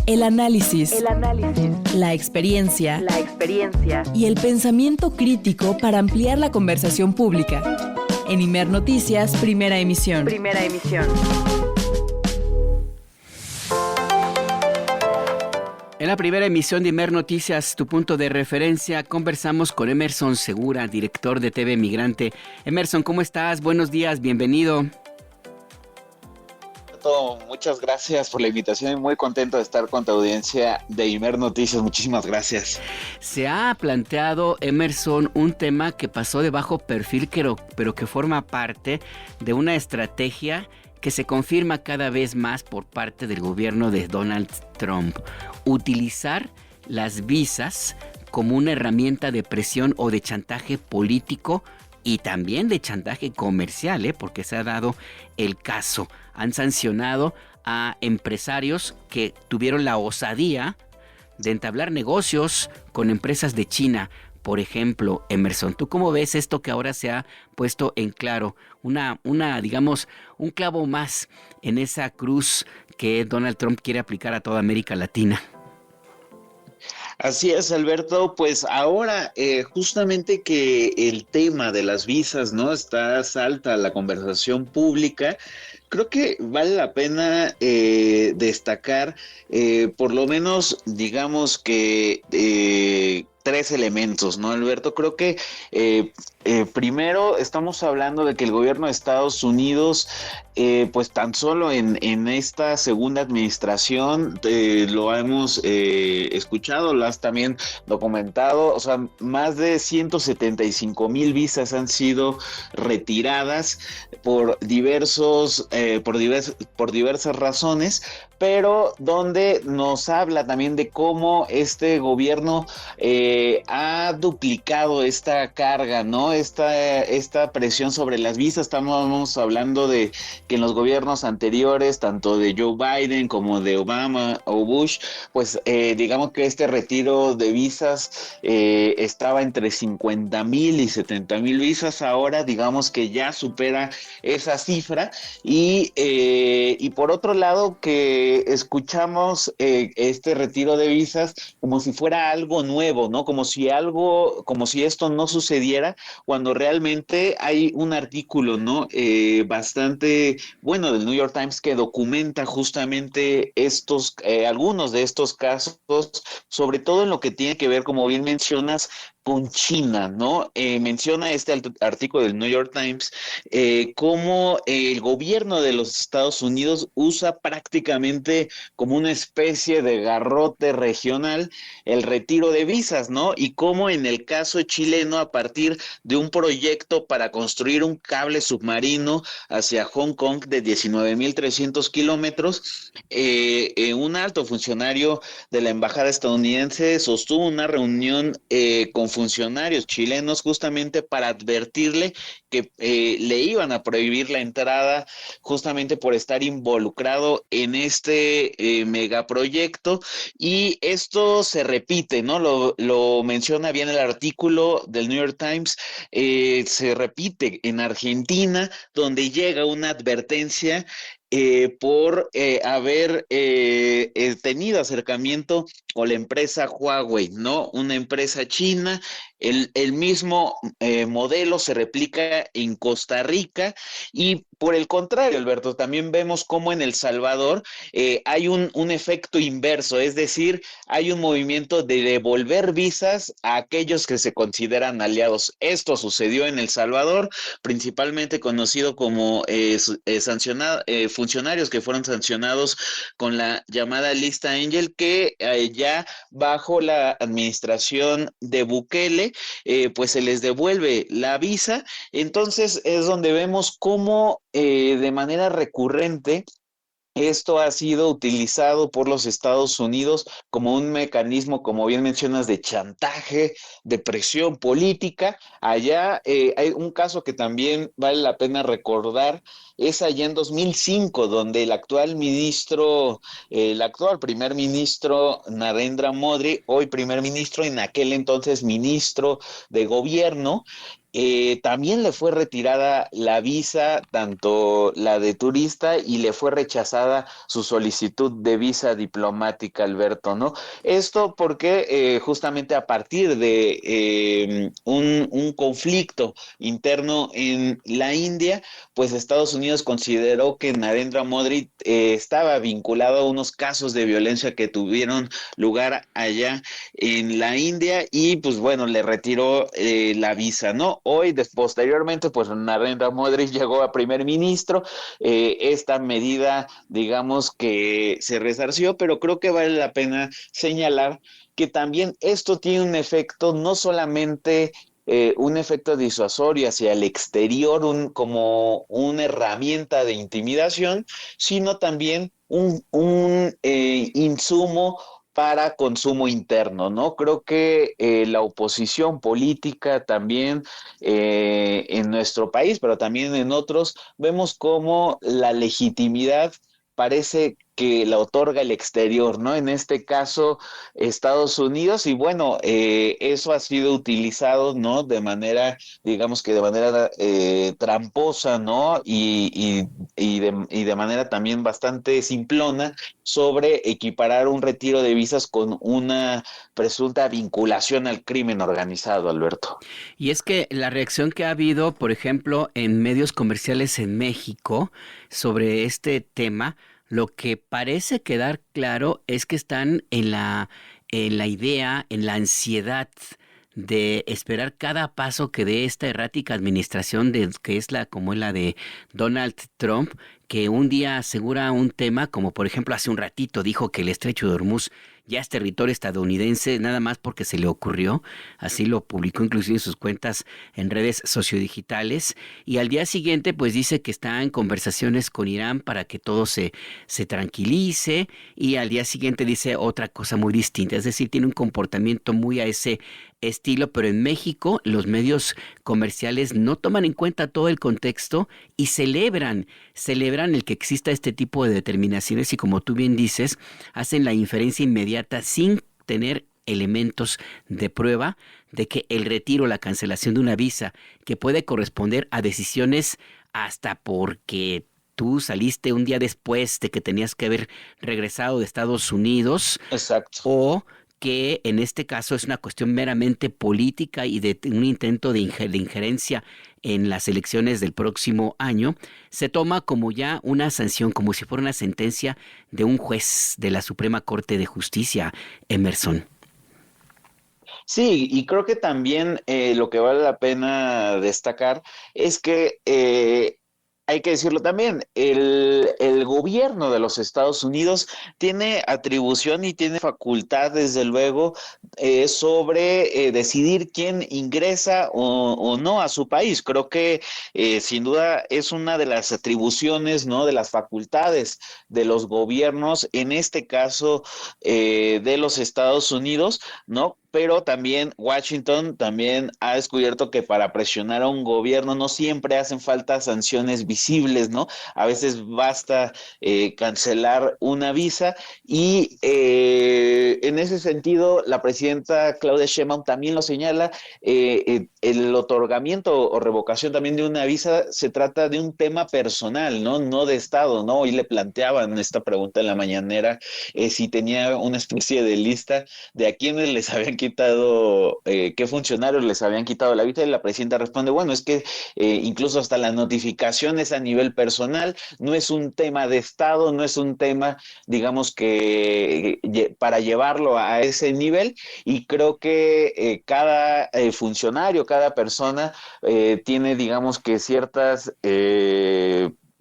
El análisis, El análisis, la experiencia la experiencia y el pensamiento crítico para ampliar la conversación pública. En Imer Noticias, primera emisión. Primera emisión. En la primera emisión de Imer Noticias, tu punto de referencia, conversamos con Emerson Segura, director de TV Migrante. Emerson, ¿cómo estás? Buenos días, bienvenido. Muchas gracias por la invitación y muy contento de estar con tu audiencia de Imer Noticias. Muchísimas gracias. Se ha planteado, Emerson, un tema que pasó de bajo perfil, pero que forma parte de una estrategia que se confirma cada vez más por parte del gobierno de Donald Trump. Utilizar las visas como una herramienta de presión o de chantaje político y también de chantaje comercial, porque se ha dado el caso. Han sancionado a empresarios que tuvieron la osadía de entablar negocios con empresas de China. Por ejemplo, Emerson, ¿tú cómo ves esto que ahora se ha puesto en claro? Digamos, un clavo más en esa cruz que Donald Trump quiere aplicar a toda América Latina. Así es, Alberto. Pues ahora justamente que el tema de las visas, ¿no?, salta a la conversación pública. Creo que vale la pena destacar por lo menos, digamos que tres elementos, ¿no, Alberto? Creo que primero estamos hablando de que el gobierno de Estados Unidos, pues tan solo en esta segunda administración lo hemos escuchado, lo has también documentado, o sea, más de 175,000 visas han sido retiradas por diversas razones, pero donde nos habla también de cómo este gobierno ha duplicado esta carga, ¿no? Esta presión sobre las visas. Estamos hablando de que en los gobiernos anteriores, tanto de Joe Biden como de Obama o Bush, pues digamos que este retiro de visas estaba entre 50,000 y 70,000 visas. Ahora digamos que ya supera esa cifra y por otro lado que escuchamos este retiro de visas como si fuera algo nuevo, ¿no? Como si esto no sucediera, cuando realmente hay un artículo, ¿no?, bastante bueno del New York Times que documenta justamente algunos de estos casos, sobre todo en lo que tiene que ver, como bien mencionas, con China, ¿no? Menciona este artículo del New York Times cómo el gobierno de los Estados Unidos usa prácticamente como una especie de garrote regional el retiro de visas, ¿no? Y cómo en el caso chileno, a partir de un proyecto para construir un cable submarino hacia Hong Kong de 19,300 kilómetros, un alto funcionario de la embajada estadounidense sostuvo una reunión con funcionarios chilenos justamente para advertirle que le iban a prohibir la entrada justamente por estar involucrado en este megaproyecto. Y esto se repite, ¿no? Lo menciona bien el artículo del New York Times, se repite en Argentina, donde llega una advertencia por haber tenido acercamiento con la empresa Huawei, ¿no? Una empresa china. El mismo modelo se replica en Costa Rica y por el contrario, Alberto, también vemos cómo en El Salvador hay un efecto inverso, es decir, hay un movimiento de devolver visas a aquellos que se consideran aliados. Esto sucedió en El Salvador, principalmente conocido como funcionarios que fueron sancionados con la llamada lista Ángel, que ya bajo la administración de Bukele, pues se les devuelve la visa. Entonces es donde vemos cómo de manera recurrente esto ha sido utilizado por los Estados Unidos como un mecanismo, como bien mencionas, de chantaje, de presión política. Allá hay un caso que también vale la pena recordar, es allá en 2005, donde el actual primer ministro Narendra Modi, hoy primer ministro, en aquel entonces ministro de gobierno, también le fue retirada la visa, tanto la de turista, y le fue rechazada su solicitud de visa diplomática, Alberto, ¿no? Esto porque justamente a partir de un conflicto interno en la India, pues Estados Unidos consideró que Narendra Modi estaba vinculado a unos casos de violencia que tuvieron lugar allá en la India y pues bueno, le retiró la visa, ¿no? Hoy, posteriormente, pues Narendra Modi llegó a primer ministro, esta medida, digamos que se resarció, pero creo que vale la pena señalar que también esto tiene un efecto no solamente un efecto disuasorio hacia el exterior, como una herramienta de intimidación, sino también un insumo para consumo interno, ¿no? Creo que la oposición política también en nuestro país, pero también en otros, vemos cómo la legitimidad parece que la otorga el exterior, ¿no? En este caso, Estados Unidos, y bueno, eso ha sido utilizado, ¿no? De manera, digamos que de manera tramposa, ¿no? Y de manera también bastante simplona sobre equiparar un retiro de visas con una presunta vinculación al crimen organizado, Alberto. Y es que la reacción que ha habido, por ejemplo, en medios comerciales en México sobre este tema, lo que parece quedar claro es que están en la idea, en la ansiedad de esperar cada paso que dé esta errática administración que es como es la de Donald Trump, que un día asegura un tema, como por ejemplo hace un ratito dijo que el Estrecho de Hormuz ya es territorio estadounidense, nada más porque se le ocurrió, así lo publicó inclusive en sus cuentas en redes sociodigitales, y al día siguiente pues dice que está en conversaciones con Irán para que todo se tranquilice, y al día siguiente dice otra cosa muy distinta, es decir, tiene un comportamiento muy a ese estilo, pero en México los medios comerciales no toman en cuenta todo el contexto y celebran el que exista este tipo de determinaciones y, como tú bien dices, hacen la inferencia inmediata sin tener elementos de prueba de que el retiro, la cancelación de una visa, que puede corresponder a decisiones hasta porque tú saliste un día después de que tenías que haber regresado de Estados Unidos, Exacto. o que en este caso es una cuestión meramente política y de un intento de injerencia en las elecciones del próximo año, se toma como ya una sanción, como si fuera una sentencia de un juez de la Suprema Corte de Justicia, Emerson. Sí, y creo que también lo que vale la pena destacar es que hay que decirlo también, el gobierno de los Estados Unidos tiene atribución y tiene facultad, desde luego, sobre decidir quién ingresa o no a su país. Creo que sin duda es una de las atribuciones, ¿no? De las facultades de los gobiernos, en este caso de los Estados Unidos, ¿no? Pero también Washington también ha descubierto que para presionar a un gobierno no siempre hacen falta sanciones visibles, ¿no? A veces basta cancelar una visa y en ese sentido la presidenta Claudia Sheinbaum también lo señala, el otorgamiento o revocación también de una visa se trata de un tema personal, ¿no? No de Estado, ¿no? Hoy le planteaban esta pregunta en la mañanera si tenía una especie de lista de a quienes les habían quitado, qué funcionarios les habían quitado la visa, y la presidenta responde, bueno, es que incluso hasta la notificación es a nivel personal, no es un tema de Estado, no es un tema, digamos que para llevarlo a ese nivel, y creo que cada funcionario, cada persona tiene, digamos que ciertas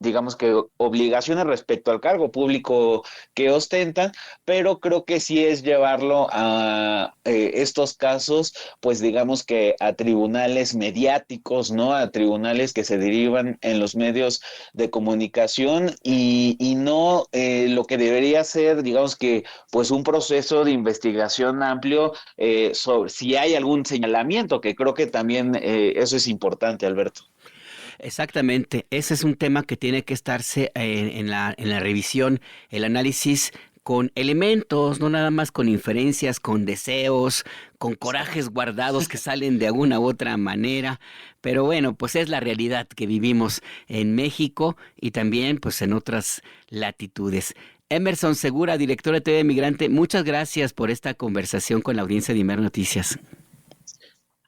digamos que obligaciones respecto al cargo público que ostentan, pero creo que sí es llevarlo a estos casos, pues digamos que a tribunales mediáticos, ¿no? A tribunales que se derivan en los medios de comunicación y no lo que debería ser, digamos que, pues un proceso de investigación amplio sobre si hay algún señalamiento, que creo que también eso es importante, Alberto. Exactamente, ese es un tema que tiene que estarse en la revisión, el análisis con elementos, no nada más con inferencias, con deseos, con corajes guardados que salen de alguna u otra manera. Pero bueno, pues es la realidad que vivimos en México y también pues en otras latitudes. Emerson Segura, director de TV Migrante, muchas gracias por esta conversación con la audiencia de Imer Noticias.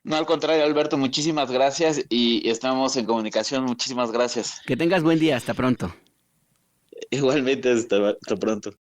No, al contrario, Alberto, muchísimas gracias y estamos en comunicación. Muchísimas gracias. Que tengas buen día, hasta pronto. Igualmente, hasta pronto.